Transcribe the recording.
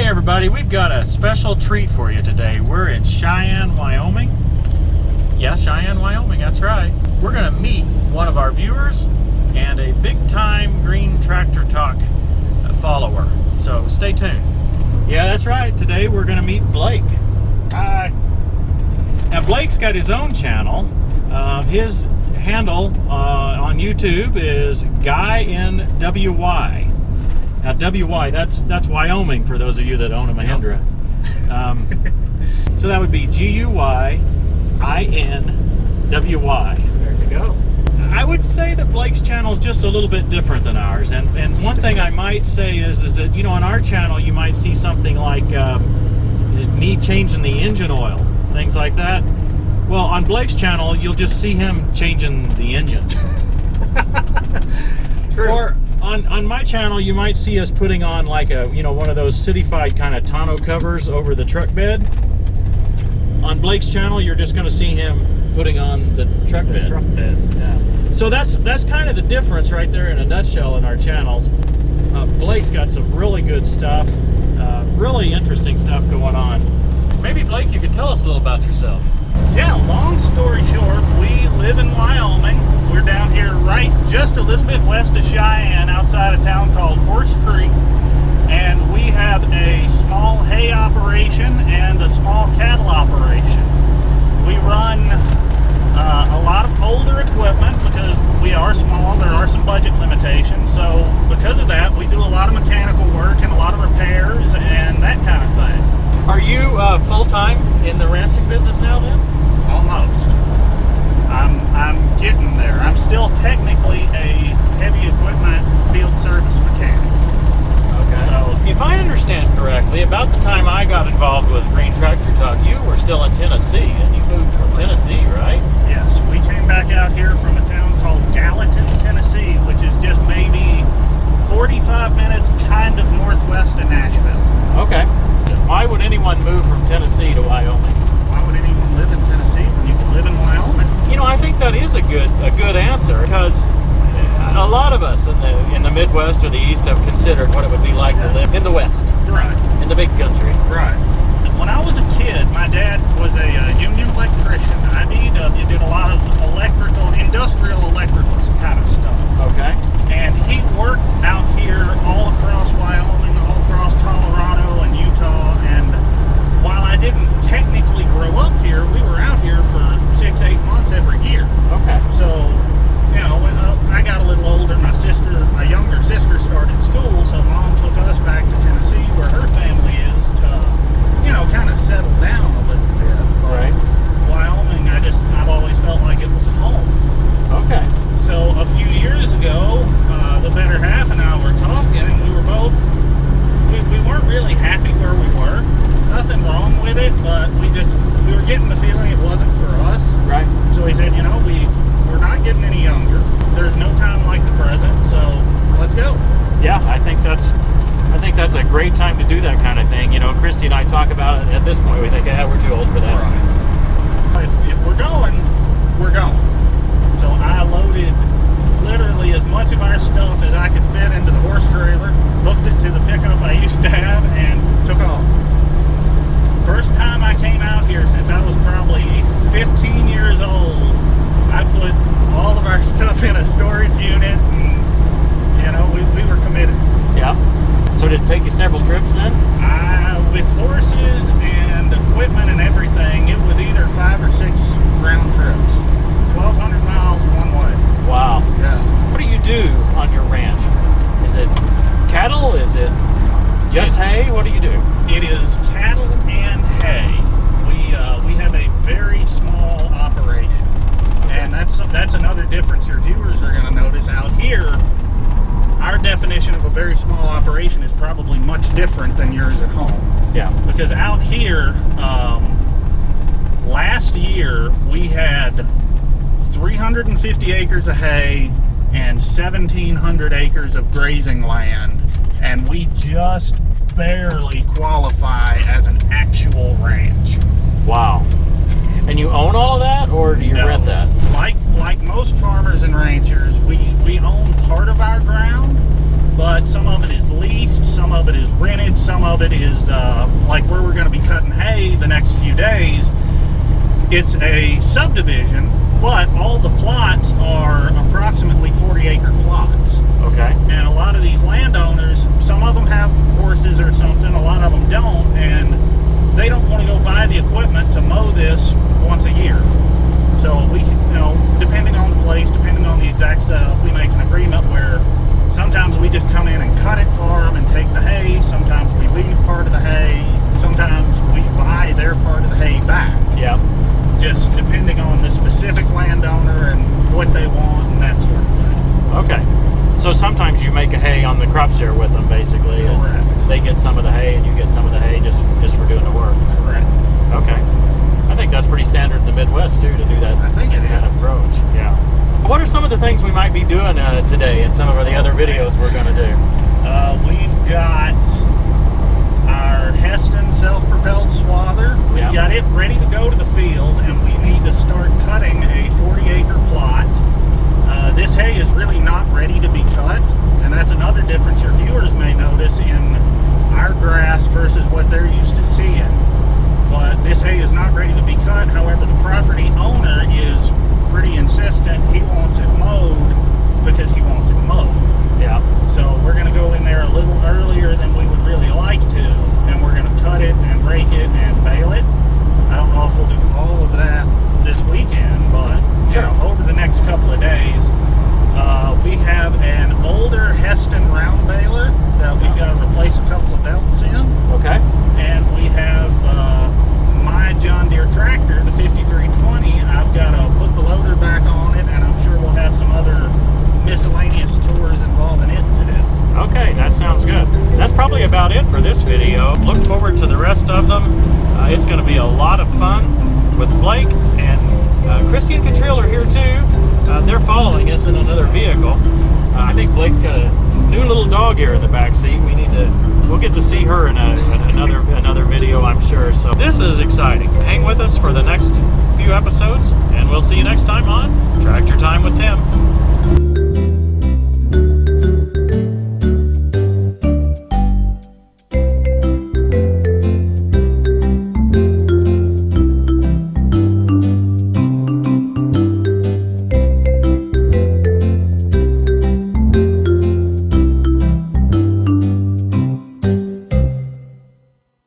everybody, we've got a special treat for you today. We're in Cheyenne, Wyoming. Yeah, Cheyenne, Wyoming, that's right. We're going to meet one of our viewers and a big-time Green Tractor Talk follower. So stay tuned. Yeah, that's right. Today we're going to meet Blake. Hi. Now Blake's got his own channel. His handle on YouTube is GuyInWY. Now WY, that's Wyoming for those of you that own a Mahindra. So that would be GUYINWY. There you go. I would say that Blake's channel is just a little bit different than ours, and one thing I might say is that, you know, on our channel you might see something like me changing the engine oil, things like that. Well, on Blake's channel you'll just see him changing the engine. True. Or on my channel you might see us putting on like a, you know, one of those cityfied kind of tonneau covers over the truck bed. On Blake's channel you're just going to see him putting on the truck bed. Yeah. So that's kind of the difference right there in a nutshell in our channels. Blake's got some really good stuff, really interesting stuff going on. Maybe Blake, you could tell us a little about yourself. Yeah, long story short, we live in Wyoming. We're down here right just a little bit west of Cheyenne, outside a town called Horse Creek. And we have a small hay operation and a small cattle operation. We run a lot of older equipment because we are small. There are some budget limitations. So because of that, we do a lot of mechanical work and a lot of repairs and that kind of thing. Are you full-time in the ranching business now then? Almost. I'm getting there. I'm still technically a heavy equipment field service mechanic. Okay. So if I understand correctly, about the time I got involved with Green Tractor Talk, you were still in Tennessee, and you moved from Tennessee, right? Yes, we came back out here from a town called Gallatin, Tennessee, which is just maybe 45 minutes kind of northwest of Nashville. Okay. Why would anyone move from Tennessee to Wyoming? Why would anyone live in Tennessee when you can live in Wyoming? You know, I think that is a good answer, because a lot of us in the Midwest or the East have considered what it would be like to live in the West. Right. In the big country. Right. When I was a kid, my dad was a union electrician. IBEW, did a lot of industrial electrical kind of stuff. Okay. And he worked out here all across Wyoming, all across Colorado and Utah. And while I didn't technically grow up here, we were out here for 6-8 months every year. Okay. So, you know, when I got a little older, my younger sister started school, so Mom took us back to Tennessee where her family is to, you know, kind of settle down a little bit. Right. Wyoming, I've always felt like it was home. Okay. So a few years ago, the better half and I were talking, and we weren't really happy where we were. Nothing wrong with it, but we were getting the feeling it wasn't for us. Right. So he said, you know, we're not getting any younger. There's no time like the present, so let's go. Yeah, I think that's a great time to do that kind of thing. You know, Christy and I talk about it at this point. We think, yeah, we're too old for that. Right. So if we're going, we're going. So I loaded literally as much of our stuff as I could fit into the horse trailer, hooked it to the pickup I used to have, and took off. First time I came out here since I was probably 15 years old, I put all of our stuff in a storage unit, and, you know, we were committed. Yeah. So did it take you several trips then? With horses and equipment and everything, it was either 5 or 6 round trips. 1,200 miles one way. Wow. Yeah. What do you do on your ranch? Is it cattle? Is it just hay? What do you do? It is cattle and hay. We have a very small operation. Okay. And that's another difference your viewers are going to notice out here. Our definition of a very small operation is probably much different than yours at home. Yeah. Because out here, last year we had 350 acres of hay and 1,700 acres of grazing land, and we just barely qualify as an actual ranch. Wow. And you own all of that, or do you rent that? Like most farmers and ranchers, we own part of our ground, but but some of it is leased, some of it is rented, some of it is like where we're going to be cutting hay the next few days. It's a subdivision, but all the plots are approximately 40-acre plots. Okay. And a lot of these landowners, some of them have horses or something, a lot of them don't, and they don't want to go buy the equipment to mow this once a year. So we, depending on the place, depending on the exact setup, we make an agreement where sometimes we just come in and cut it for them and take the hay. Sometimes we leave part of the hay. Sometimes we buy their part of the hay back. Yeah. Just depending on the specific landowner and what they want and that sort of thing. Okay. So sometimes you make a hay on the crop share with them, basically. Correct. They get some of the hay and you get some of the hay just for doing the work. Correct. Okay. I think that's pretty standard in the Midwest, too, to do that same kind of approach. Yeah. What are some of the things we might be doing today in some of the other videos we're going to do? We've got our Heston self-propelled swather. We've got it ready to go to the field, and we need to start cutting a 40-acre plot. This hay is really not ready to be cut, and that's another difference your viewers may notice in our grass versus what they're used to seeing. But this hay is not ready to be cut. However, the property owner is pretty insistent. He wants it mowed because he wants it mowed. Yeah. So we're going to go in there a little earlier than we would really like to, and we're going to cut it and rake it and bale it. I don't know if we'll do all of that this weekend, but over the next couple of days, we have an older Heston round baler that we've got to replace a couple of belts in. Okay. And we have my John Deere tractor, the 5320. I've got to put the loader back on it, and I'm sure we'll have some other miscellaneous tours involving it to do. Okay, that sounds good. That's probably about it for this video. Look forward to the rest of them. It's going to be a lot of fun with Blake, and Christy and Catrill are here too. They're following us in another vehicle. I think Blake's got a new little dog here in the back seat. We'll get to see her in another video, I'm sure. So this is exciting. Hang with us for the next few episodes, and we'll see you next time on Tractor